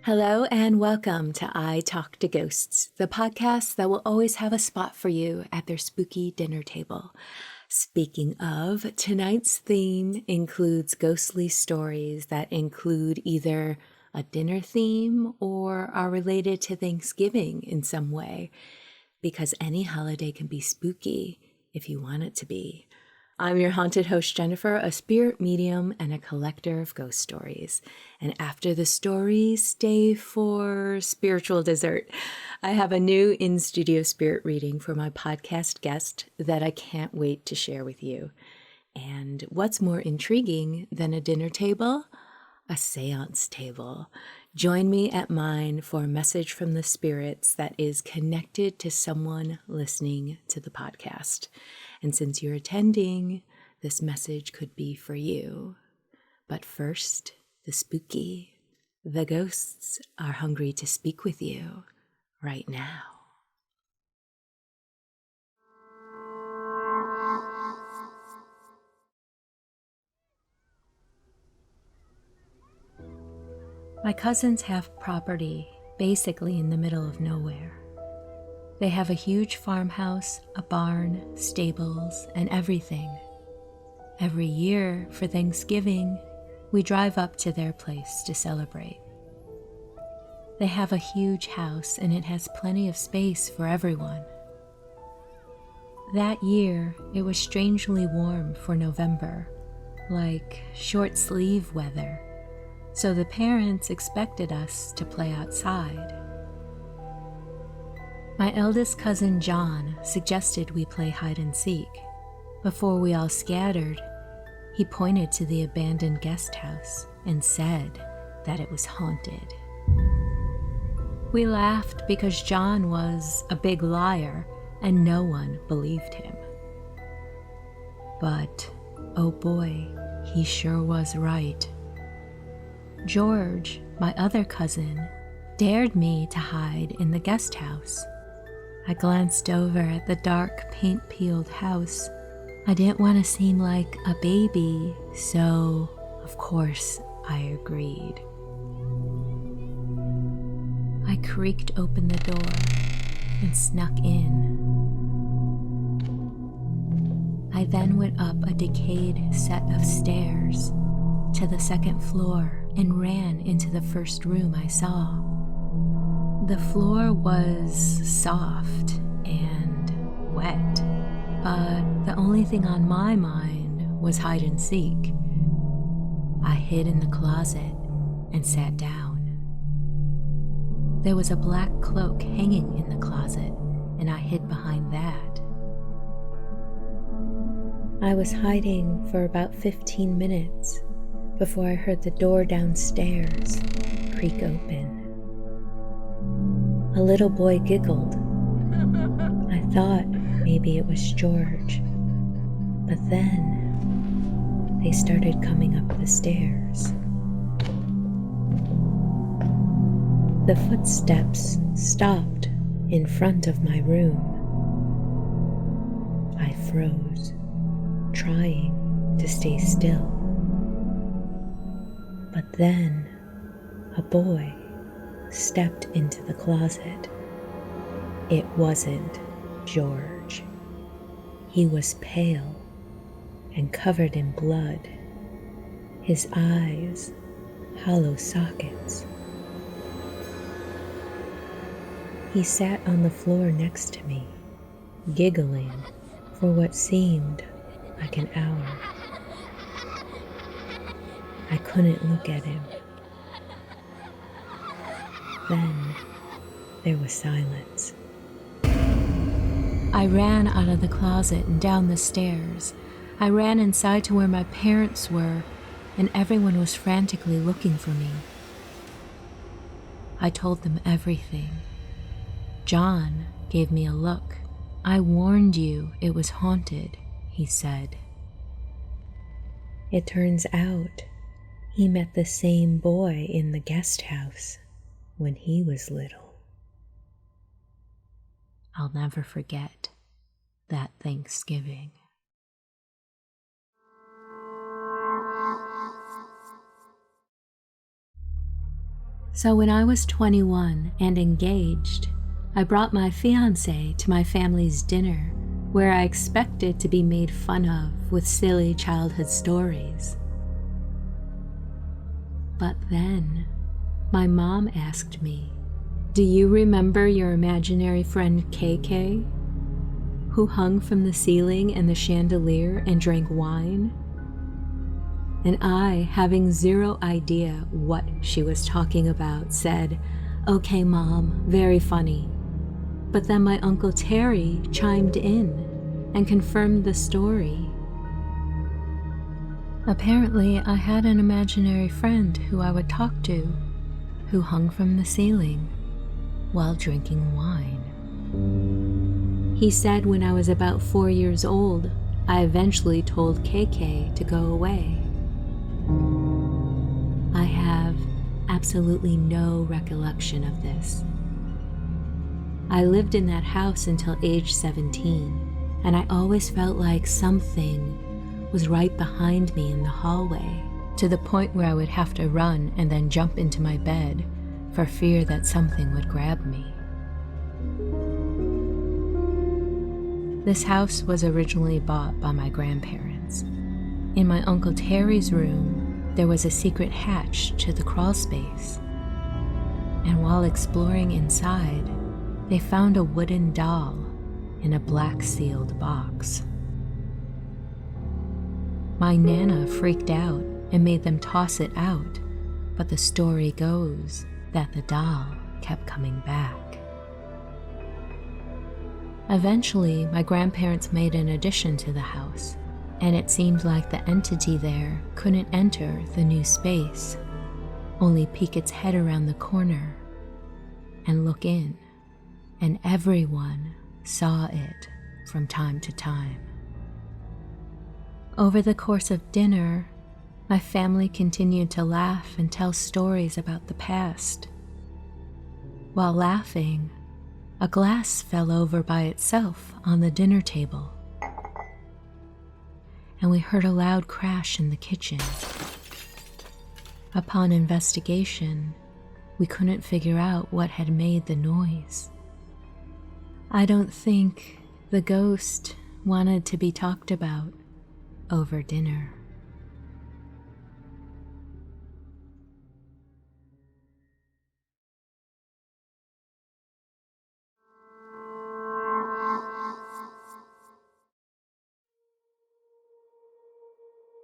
Hello and welcome to I Talk to Ghosts, the podcast that will always have a spot for you at their spooky dinner table. Speaking of, tonight's theme includes ghostly stories that include either a dinner theme or are related to Thanksgiving in some way, because any holiday can be spooky if you want it to be. I'm your haunted host, Jennifer, a spirit medium and a collector of ghost stories. And after the stories, stay for spiritual dessert. I have a new in-studio spirit reading for my podcast guest that I can't wait to share with you. And what's more intriguing than a dinner table? A seance table. Join me at mine for a message from the spirits that is connected to someone listening to the podcast. And since you're attending, this message could be for you. But first, the spooky. The ghosts are hungry to speak with you right now. My cousins have property basically in the middle of nowhere. They have a huge farmhouse, a barn, stables, and everything. Every year for Thanksgiving, we drive up to their place to celebrate. They have a huge house and it has plenty of space for everyone. That year, it was strangely warm for November, like short sleeve weather, so the parents expected us to play outside. My eldest cousin John suggested we play hide and seek. Before we all scattered, he pointed to the abandoned guest house and said that it was haunted. We laughed because John was a big liar and no one believed him. But, oh boy, he sure was right. George, my other cousin, dared me to hide in the guest house. I glanced over at the dark, paint-peeled house. I didn't want to seem like a baby, so, of course, I agreed. I creaked open the door and snuck in. I then went up a decayed set of stairs to the second floor and ran into the first room I saw. The floor was soft and wet, but the only thing on my mind was hide and seek. I hid in the closet and sat down. There was a black cloak hanging in the closet, and I hid behind that. I was hiding for about 15 minutes before I heard the door downstairs creak open. A little boy giggled. I thought maybe it was George, but then they started coming up the stairs. The footsteps stopped in front of my room. I froze, trying to stay still. But then a boy stepped into the closet. It wasn't George. He was pale and covered in blood, his eyes hollow sockets. He sat on the floor next to me, giggling for what seemed like an hour. I couldn't look at him. Then there was silence. I ran out of the closet and down the stairs. I ran inside to where my parents were, and everyone was frantically looking for me. I told them everything. John gave me a look. I warned you it was haunted, he said. It turns out he met the same boy in the guest house when he was little. I'll never forget that Thanksgiving. So when I was 21 and engaged, I brought my fiancé to my family's dinner, where I expected to be made fun of with silly childhood stories. But then, my mom asked me, "Do you remember your imaginary friend KK, who hung from the ceiling in the chandelier and drank wine?" And I, having zero idea what she was talking about, said, "Okay, Mom, very funny." But then my Uncle Terry chimed in and confirmed the story. Apparently, I had an imaginary friend who I would talk to, who hung from the ceiling while drinking wine. He said when I was about 4 years old, I eventually told KK to go away. I have absolutely no recollection of this. I lived in that house until age 17, and I always felt like something was right behind me in the hallway, to the point where I would have to run and then jump into my bed for fear that something would grab me. This house was originally bought by my grandparents. In my Uncle Terry's room, there was a secret hatch to the crawl space, and while exploring inside, they found a wooden doll in a black sealed box. My Nana freaked out and made them toss it out, but the story goes that the doll kept coming back. Eventually, my grandparents made an addition to the house, and it seemed like the entity there couldn't enter the new space, only peek its head around the corner and look in, and everyone saw it from time to time. Over the course of dinner, my family continued to laugh and tell stories about the past. While laughing, a glass fell over by itself on the dinner table, and we heard a loud crash in the kitchen. Upon investigation, we couldn't figure out what had made the noise. I don't think the ghost wanted to be talked about over dinner.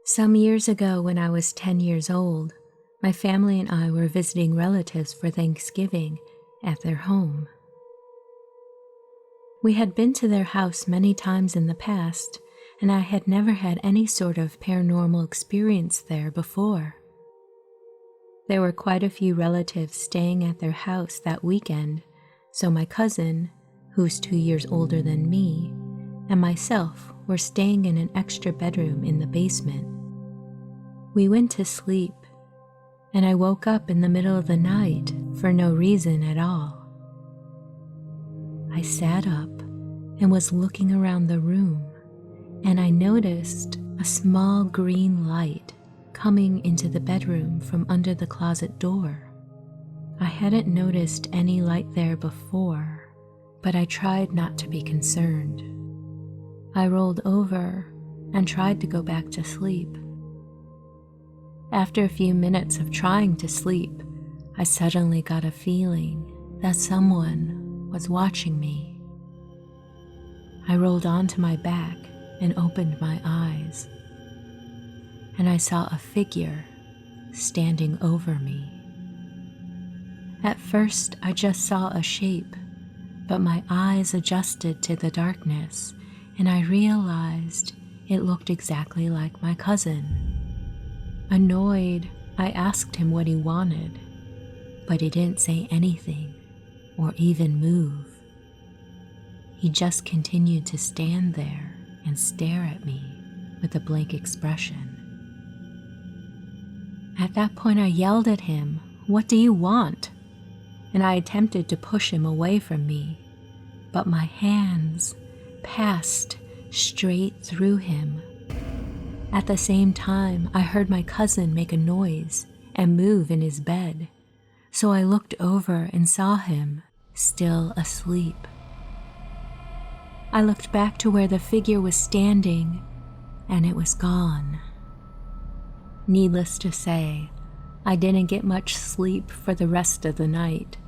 Some years ago, when I was 10 years old, my family and I were visiting relatives for Thanksgiving at their home. We had been to their house many times in the past, and I had never had any sort of paranormal experience there before. There were quite a few relatives staying at their house that weekend, so my cousin, who's 2 years older than me, and myself were staying in an extra bedroom in the basement. We went to sleep, and I woke up in the middle of the night for no reason at all. I sat up and was looking around the room, and I noticed a small green light coming into the bedroom from under the closet door. I hadn't noticed any light there before, but I tried not to be concerned. I rolled over and tried to go back to sleep. After a few minutes of trying to sleep, I suddenly got a feeling that someone was watching me. I rolled onto my back and opened my eyes, and I saw a figure standing over me. At first, I just saw a shape, but my eyes adjusted to the darkness, and I realized it looked exactly like my cousin. Annoyed, I asked him what he wanted, but he didn't say anything or even move. He just continued to stand there and stare at me with a blank expression. At that point, I yelled at him, "What do you want?" And I attempted to push him away from me, but my hands passed straight through him. At the same time, I heard my cousin make a noise and move in his bed, So I looked over and saw him, still asleep. I looked back to where the figure was standing, and it was gone. Needless to say, I didn't get much sleep for the rest of the night.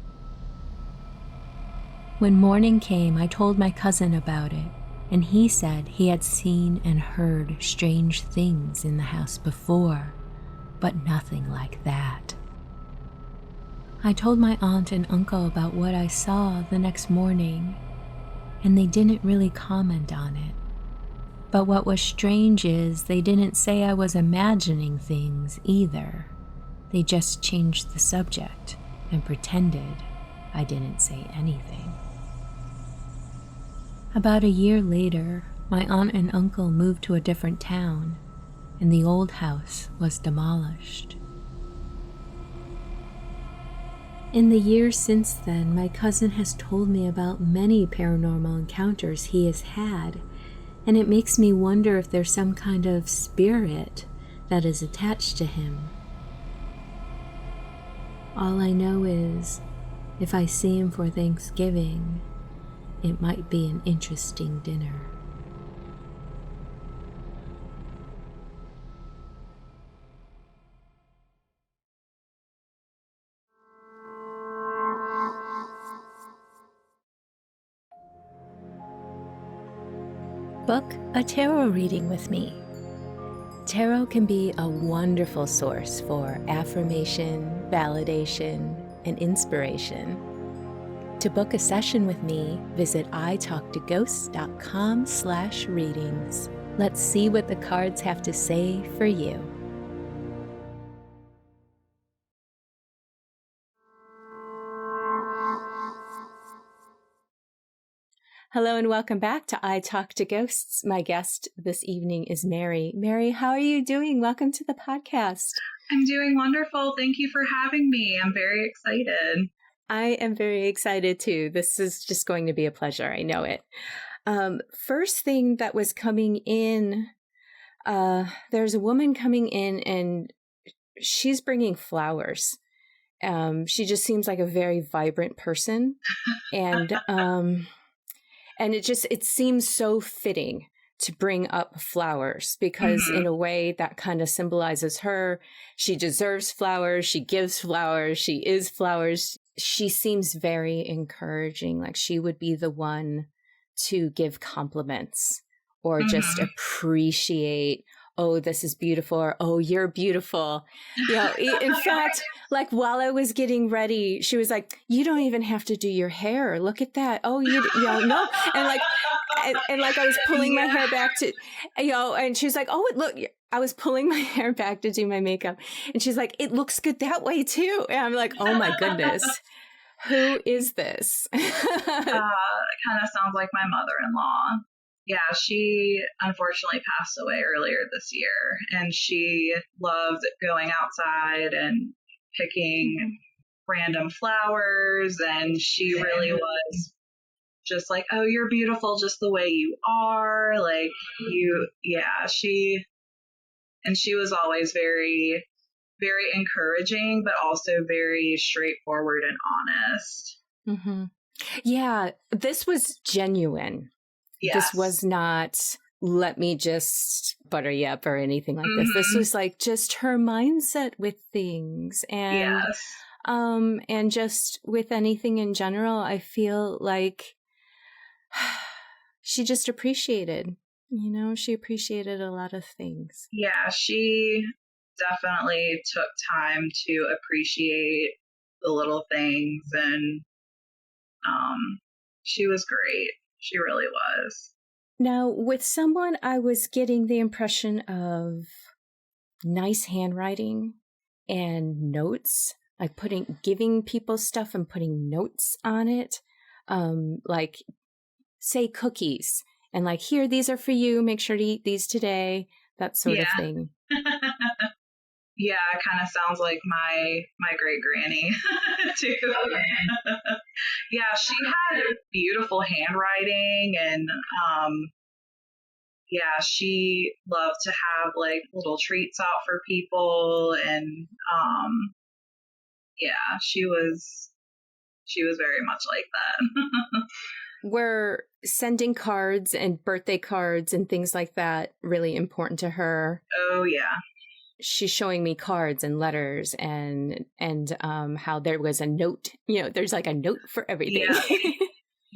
When morning came, I told my cousin about it, and he said he had seen and heard strange things in the house before, but nothing like that. I told my aunt and uncle about what I saw the next morning, and they didn't really comment on it. But what was strange is they didn't say I was imagining things either. They just changed the subject and pretended I didn't say anything. About a year later, my aunt and uncle moved to a different town, and the old house was demolished. In the years since then, my cousin has told me about many paranormal encounters he has had, and it makes me wonder if there's some kind of spirit that is attached to him. All I know is, if I see him for Thanksgiving, it might be an interesting dinner. Book a tarot reading with me. Tarot can be a wonderful source for affirmation, validation, and inspiration. To book a session with me, visit italktoghosts.com/readings. Let's see what the cards have to say for you. Hello and welcome back to I Talk to Ghosts. My guest this evening is Mary. Mary, how are you doing? Welcome to the podcast. I'm doing wonderful. Thank you for having me. I'm very excited. I am very excited too. This is just going to be a pleasure. I know it. First thing that was coming in, there's a woman coming in and she's bringing flowers. She just seems like a very vibrant person. And it seems so fitting to bring up flowers because in a way that kind of symbolizes her. She deserves flowers. She gives flowers. She is flowers. She seems very encouraging. Like she would be the one to give compliments or just appreciate, oh, this is beautiful, or oh, you're beautiful. You know, in fact, like while I was getting ready, she was like, you don't even have to do your hair. Look at that. Oh, you know, no. And like I was pulling my hair back to, and she's like, oh, look, I was pulling my hair back to do my makeup. And she's like, it looks good that way too. And I'm like, oh my goodness, who is this? It kind of sounds like my mother-in-law. Yeah, she unfortunately passed away earlier this year, and she loved going outside and picking random flowers, and she really was just like, oh, you're beautiful just the way you are, like she was always very, very encouraging, but also very straightforward and honest. Mm-hmm. Yeah, this was genuine. Yes. This was not, let me just butter you up or anything like this. This was like just her mindset with things. And, and just with anything in general, I feel like she just appreciated, she appreciated a lot of things. Yeah, she definitely took time to appreciate the little things, and she was great. She really was. Now, with someone, I was getting the impression of nice handwriting and notes, like giving people stuff and putting notes on it. Like, say, cookies. And like, here, these are for you. Make sure to eat these today. That sort of thing. Yeah, it kind of sounds like my great granny too. Yeah, she had beautiful handwriting, and she loved to have like little treats out for people, and Yeah, she was very much like that. Were sending cards and birthday cards and things like that really important to her? Oh yeah. She's showing me cards and letters and how there was a note. There's like a note for everything. Yeah.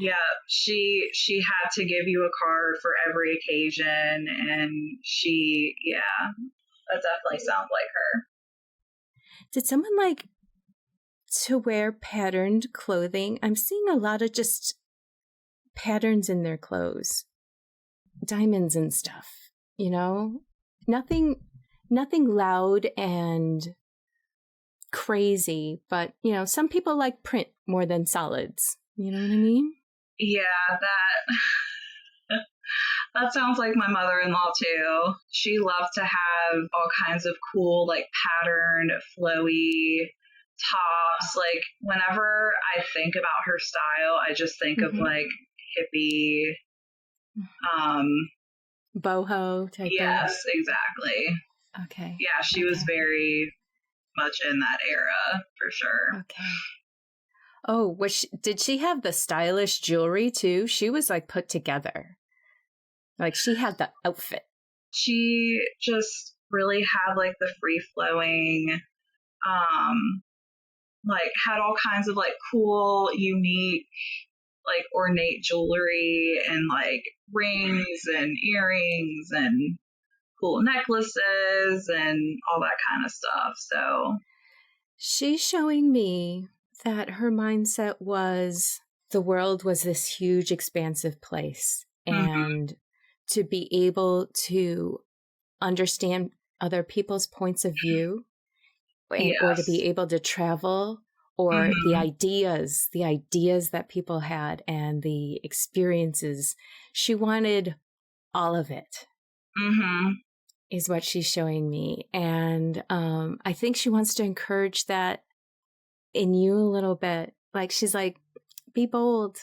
Yeah, she had to give you a card for every occasion, and yeah, that definitely sounds like her. Did someone like to wear patterned clothing? I'm seeing a lot of just patterns in their clothes, diamonds and stuff. Nothing loud and crazy, but some people like print more than solids. You know what I mean? Yeah, that sounds like my mother-in-law too. She loved to have all kinds of cool, like patterned, flowy tops. Like whenever I think about her style, I just think of like hippie, boho type. Yes, exactly. Okay. Yeah, she was very much in that era for sure. Okay. Oh, did she have the stylish jewelry too? She was like put together. Like she had the outfit. She just really had like the free flowing, like had all kinds of like cool, unique, like ornate jewelry and like rings and earrings and cool necklaces and all that kind of stuff. So she's showing me that her mindset was the world was this huge, expansive place. And to be able to understand other people's points of view or to be able to travel or the ideas that people had and the experiences. She wanted all of it. Is what she's showing me. And I think she wants to encourage that in you a little bit. Like she's like, be bold.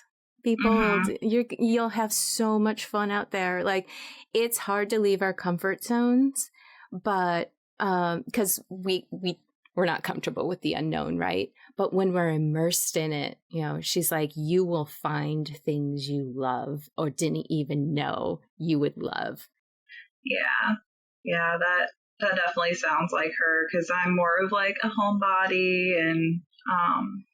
Be bold. You'll have so much fun out there. Like it's hard to leave our comfort zones, but because we're not comfortable with the unknown, right? But when we're immersed in it, she's like, you will find things you love or didn't even know you would love. Yeah, that definitely sounds like her because I'm more of like a homebody, and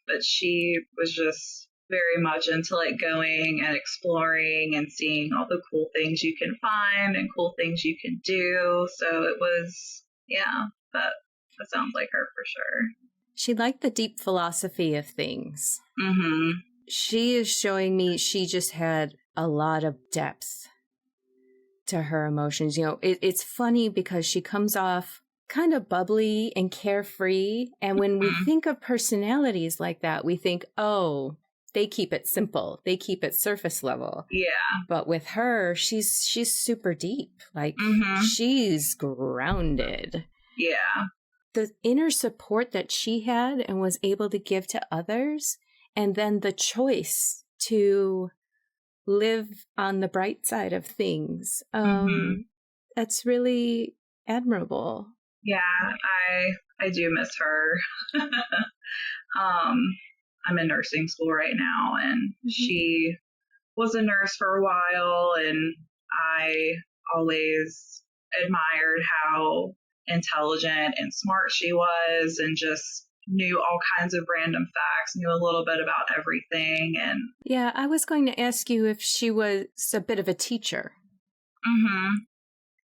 but she was just very much into like going and exploring and seeing all the cool things you can find and cool things you can do. So it was, yeah, that sounds like her for sure. She liked the deep philosophy of things. She is showing me she just had a lot of depth to her emotions. It's funny because she comes off kind of bubbly and carefree. And when we think of personalities like that, we think, oh, they keep it simple. They keep it surface level. Yeah. But with her, she's super deep. Like she's grounded. Yeah. The inner support that she had and was able to give to others, and then the choice to live on the bright side of things. That's really admirable. Yeah, I do miss her. I'm in nursing school right now, and she was a nurse for a while, and I always admired how intelligent and smart she was, and just knew all kinds of random facts, knew a little bit about everything. And yeah, I was going to ask you if she was a bit of a teacher.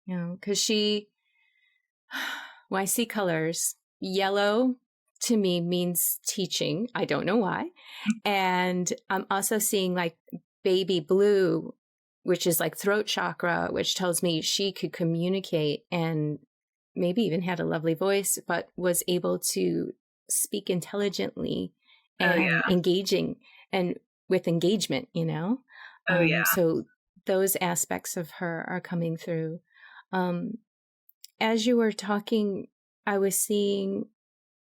Because when I see colors, yellow to me means teaching. I don't know why. And I'm also seeing like baby blue, which is like throat chakra, which tells me she could communicate and maybe even had a lovely voice, but was able to speak intelligently and engaging and with engagement, So those aspects of her are coming through. As you were talking, I was seeing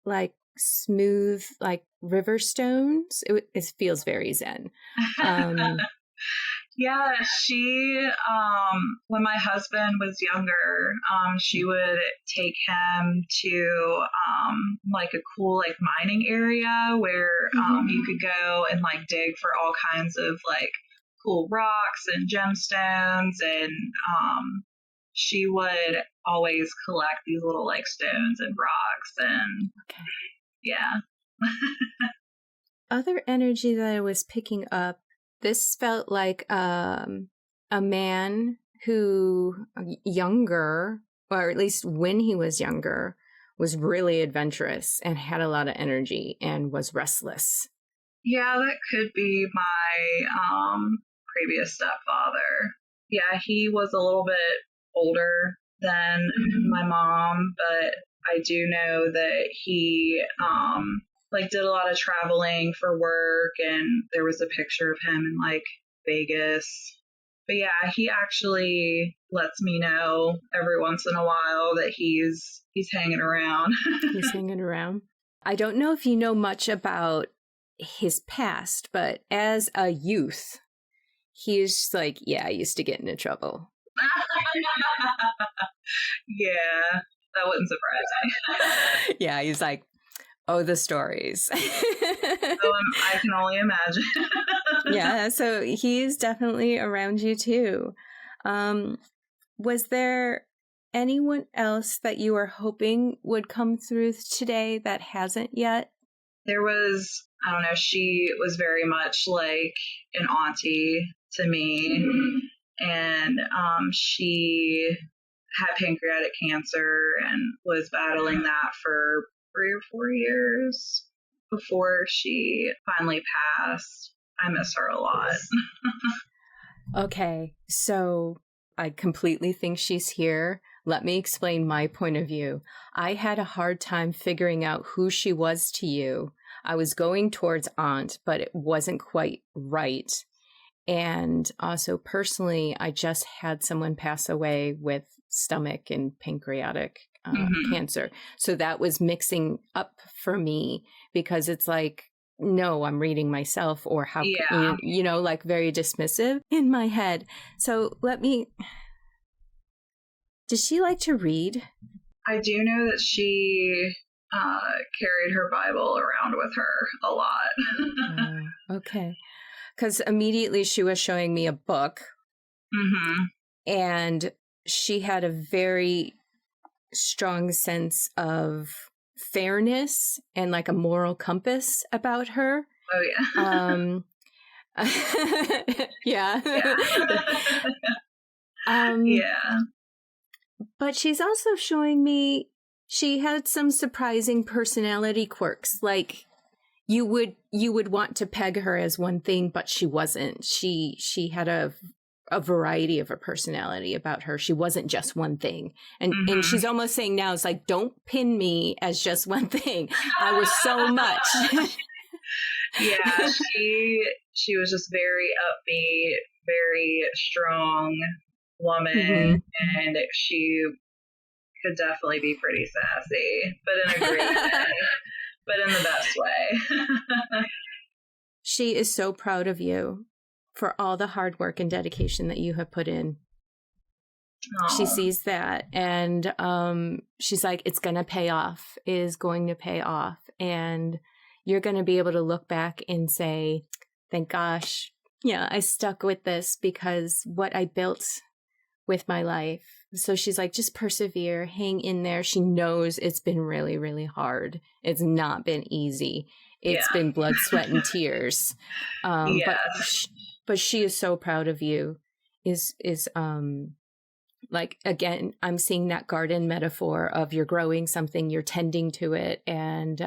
like smooth, like river stones. It feels very zen. Yeah, she, when my husband was younger, she would take him to, like a cool, like mining area where, you could go and like dig for all kinds of like cool rocks and gemstones. And, she would always collect these little like stones and rocks. And Okay. yeah. Other energy that I was picking up, this felt like a man who, younger, or at least when he was younger, was really adventurous and had a lot of energy and was restless. Yeah, that could be my previous stepfather. Yeah, he was a little bit older than my mom, but I do know that he like did a lot of traveling for work, and there was a picture of him in like Vegas. But yeah, he actually lets me know every once in a while that he's hanging around. He's hanging around. I don't know if you know much about his past, but as a youth, he's like, yeah, I used to get into trouble. Yeah, that wouldn't surprise me. Yeah, he's like, oh, the stories. I can only imagine. Yeah, so he's definitely around you too. Was there anyone else that you were hoping would come through today that hasn't yet? There was, I don't know, she was very much like an auntie to me. And she had pancreatic cancer and was battling that for 3 or 4 years before she finally passed. I miss her a lot. Okay, so I completely think she's here. Let me explain my point of view. I had a hard time figuring out who she was to you. I was going towards aunt, but it wasn't quite right. And also, personally, I just had someone pass away with stomach and pancreatic cancer. So that was mixing up for me because it's like, no, I'm reading myself, or how, Yeah. you know, like very dismissive in my head. So does she like to read? I do know that she carried her Bible around with her a lot. Okay. Because immediately she was showing me a book, and she had a very strong sense of fairness and like a moral compass about her. Oh yeah. Yeah. Yeah. But she's also showing me she had some surprising personality quirks. Like you would want to peg her as one thing, but she wasn't. She had a variety of her personality about her. She wasn't just one thing. And she's almost saying now, it's like, don't pin me as just one thing. I was so much. Yeah, she was just very upbeat, very strong woman, and she could definitely be pretty sassy, but in a great way, but in the best way. She is so proud of you for all the hard work and dedication that you have put in. Aww. She sees that, and she's like, it's going to pay off, is going to pay off. And you're going to be able to look back and say, thank gosh, yeah, I stuck with this because what I built with my life. So she's like, just persevere, hang in there. She knows it's been really, really hard. It's not been easy. It's been blood, sweat, and tears. But she is so proud of you. Is like, again, I'm seeing that garden metaphor of you're growing something, you're tending to it, and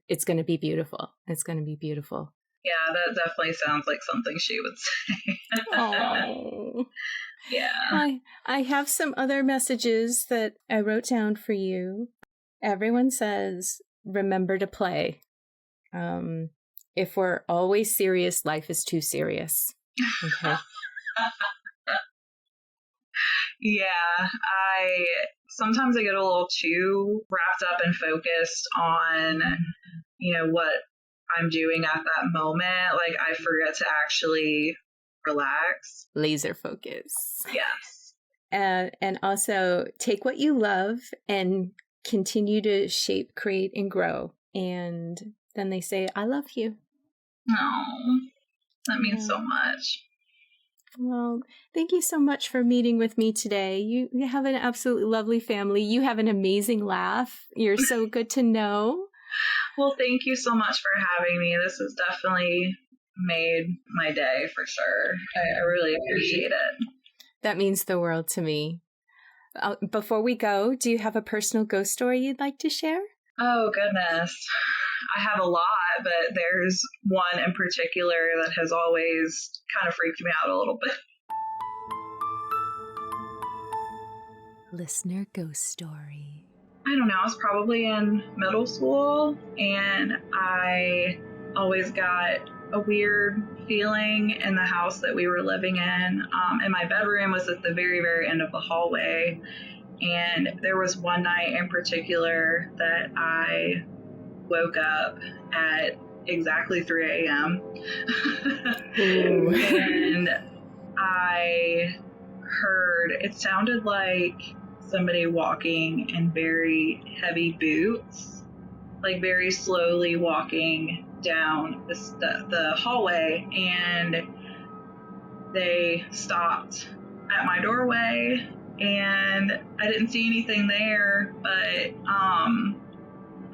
it's going to be beautiful. It's going to be beautiful. Yeah, that definitely sounds like something she would say. Oh. Yeah. I have some other messages that I wrote down for you. Everyone says, remember to play. If we're always serious, life is too serious. Okay. Yeah, sometimes I get a little too wrapped up and focused on, what I'm doing at that moment. Like I forget to actually relax. Laser focus. Yes. And also take what you love and continue to shape, create, and grow. And then they say, I love you. No, that means so much. Well, thank you so much for meeting with me today. You have an absolutely lovely family. You have an amazing laugh. You're so good to know. Well, thank you so much for having me. This has definitely made my day for sure. I really appreciate it. That means the world to me. Before we go, do you have a personal ghost story you'd like to share? Oh, goodness. I have a lot, but there's one in particular that has always kind of freaked me out a little bit. Listener ghost story. I don't know, I was probably in middle school, and I always got a weird feeling in the house that we were living in. And my bedroom was at the very, very end of the hallway. And there was one night in particular that I woke up at exactly 3 a.m. And I heard, it sounded like somebody walking in very heavy boots, like very slowly walking down the hallway, and they stopped at my doorway, and I didn't see anything there, but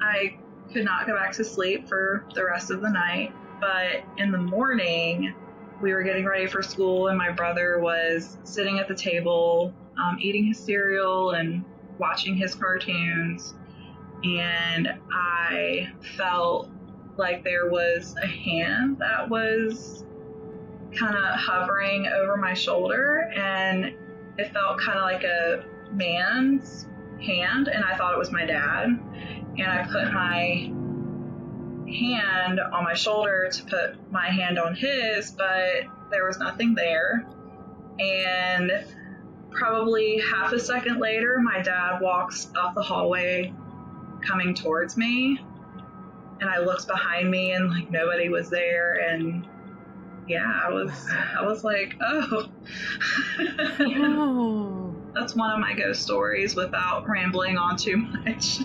I could not go back to sleep for the rest of the night. But in the morning, we were getting ready for school, and my brother was sitting at the table eating his cereal and watching his cartoons, and I felt like there was a hand that was kind of hovering over my shoulder, and it felt kind of like a man's hand, and I thought it was my dad. And I put my hand on my shoulder to put my hand on his, but there was nothing there. And probably half a second later, my dad walks up the hallway coming towards me, and I looked behind me, and like nobody was there. And yeah, I was like, oh. Oh. That's one of my ghost stories without rambling on too much.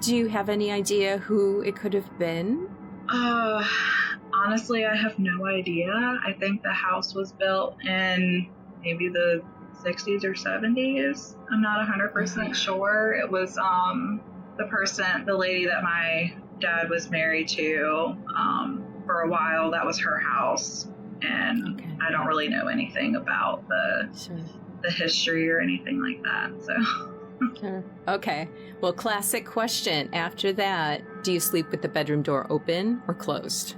Do you have any idea who it could have been? Honestly, I have no idea. I think the house was built in maybe the 60s or 70s. I'm not 100% sure. It was the lady that my dad was married to for a while. That was her house. And I don't really know anything about the history or anything like that. So. Sure. Okay. Well, classic question. After that, do you sleep with the bedroom door open or closed?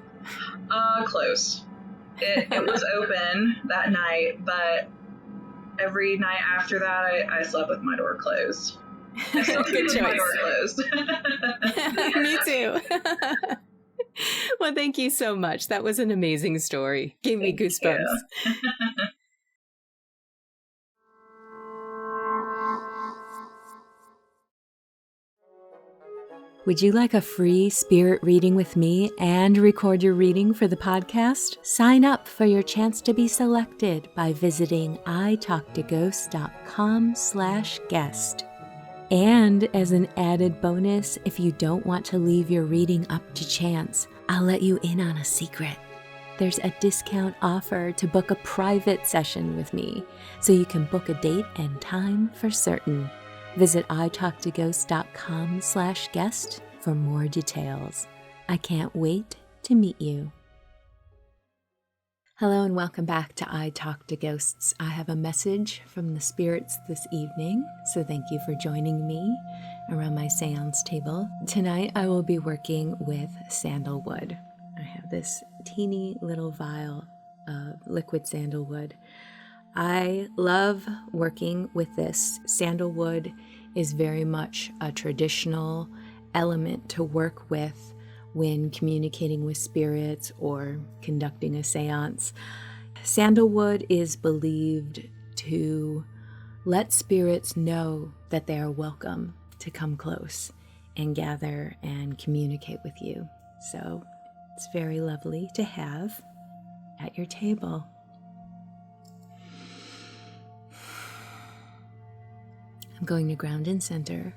Closed. It was open that night, but every night after that, I slept with my door closed. I still sleep with my door closed. Me too. Well, thank you so much. That was an amazing story. Gave me goosebumps. Would you like a free spirit reading with me and record your reading for the podcast? Sign up for your chance to be selected by visiting italktoghosts.com/guest. And as an added bonus, if you don't want to leave your reading up to chance, I'll let you in on a secret. There's a discount offer to book a private session with me, so you can book a date and time for certain. Visit italktoghosts.com/guest for more details. I can't wait to meet you. Hello and welcome back to I Talk to Ghosts. I have a message from the spirits this evening, so thank you for joining me around my seance table. Tonight I will be working with sandalwood. I have this teeny little vial of liquid sandalwood. I love working with this. Sandalwood is very much a traditional element to work with when communicating with spirits or conducting a seance. Sandalwood is believed to let spirits know that they are welcome to come close and gather and communicate with you. So it's very lovely to have. at your table. I'm going to ground and center,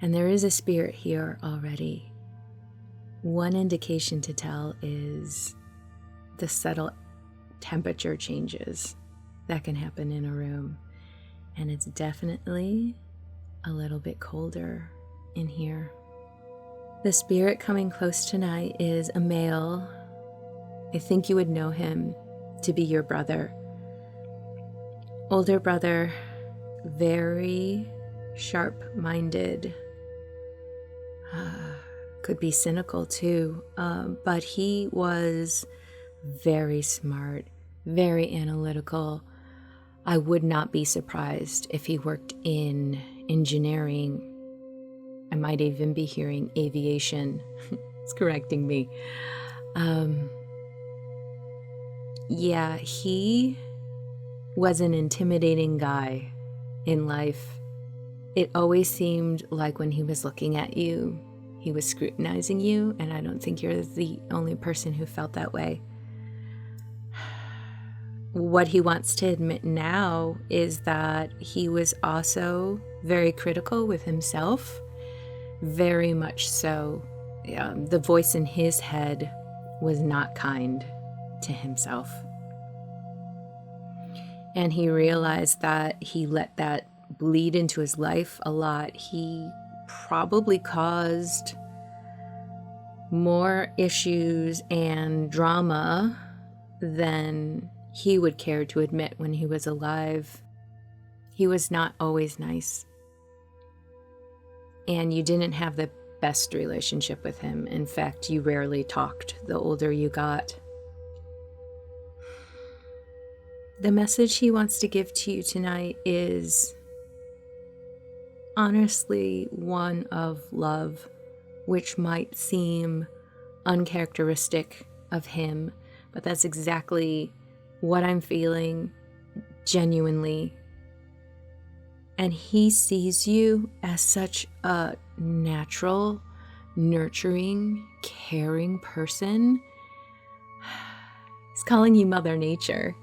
and there is a spirit here already. One indication to tell is the subtle temperature changes that can happen in a room, and it's definitely a little bit colder in here. The spirit coming close tonight is a male. I think you would know him to be your brother. Older brother, very sharp-minded, could be cynical too, but he was very smart, very analytical. I would not be surprised if he worked in engineering. I might even be hearing aviation. It's correcting me. Yeah, he was an intimidating guy in life. It always seemed like when he was looking at you, he was scrutinizing you, and I don't think you're the only person who felt that way. What he wants to admit now is that he was also very critical with himself, very much so. The voice in his head was not kind to himself. And he realized that he let that bleed into his life a lot. He probably caused more issues and drama than he would care to admit when he was alive. He was not always nice. And you didn't have the best relationship with him. In fact, you rarely talked the older you got. The message he wants to give to you tonight is honestly one of love, which might seem uncharacteristic of him, but that's exactly what I'm feeling genuinely. And he sees you as such a natural, nurturing, caring person. He's calling you Mother Nature.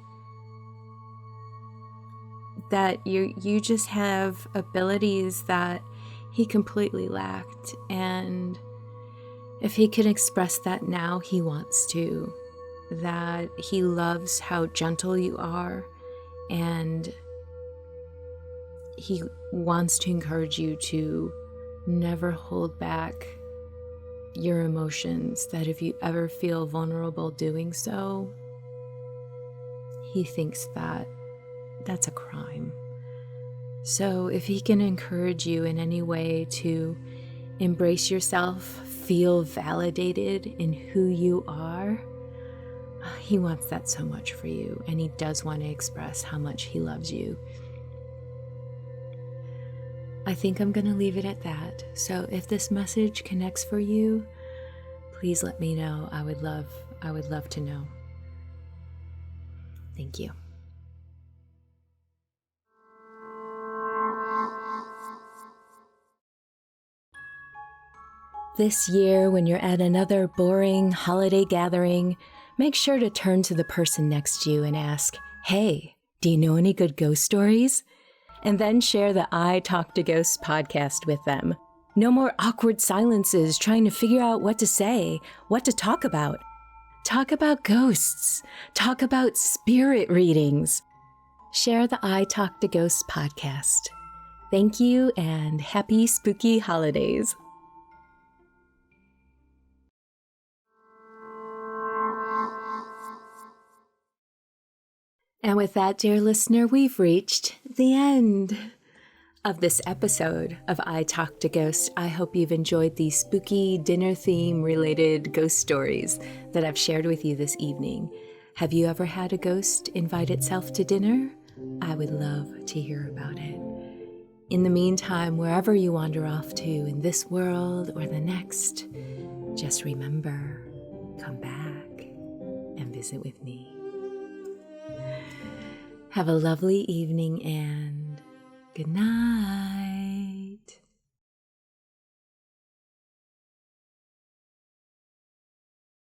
That you just have abilities that he completely lacked, and if he can express that now, he wants to. That he loves how gentle you are, and he wants to encourage you to never hold back your emotions, that if you ever feel vulnerable doing so, he thinks that that's a crime. So if he can encourage you in any way to embrace yourself, feel validated in who you are, he wants that so much for you, and he does want to express how much he loves you. I think I'm going to leave it at that. So if this message connects for you, please let me know. I would love to know. Thank you. This year, when you're at another boring holiday gathering, make sure to turn to the person next to you and ask, "Hey, do you know any good ghost stories?" And then share the I Talk to Ghosts podcast with them. No more awkward silences trying to figure out what to say, what to talk about. Talk about ghosts. Talk about spirit readings. Share the I Talk to Ghosts podcast. Thank you, and happy spooky holidays. And with that, dear listener, we've reached the end of this episode of I Talk to Ghosts. I hope you've enjoyed the spooky dinner theme related ghost stories that I've shared with you this evening. Have you ever had a ghost invite itself to dinner? I would love to hear about it. In the meantime, wherever you wander off to in this world or the next, just remember, come back and visit with me. Have a lovely evening and good night.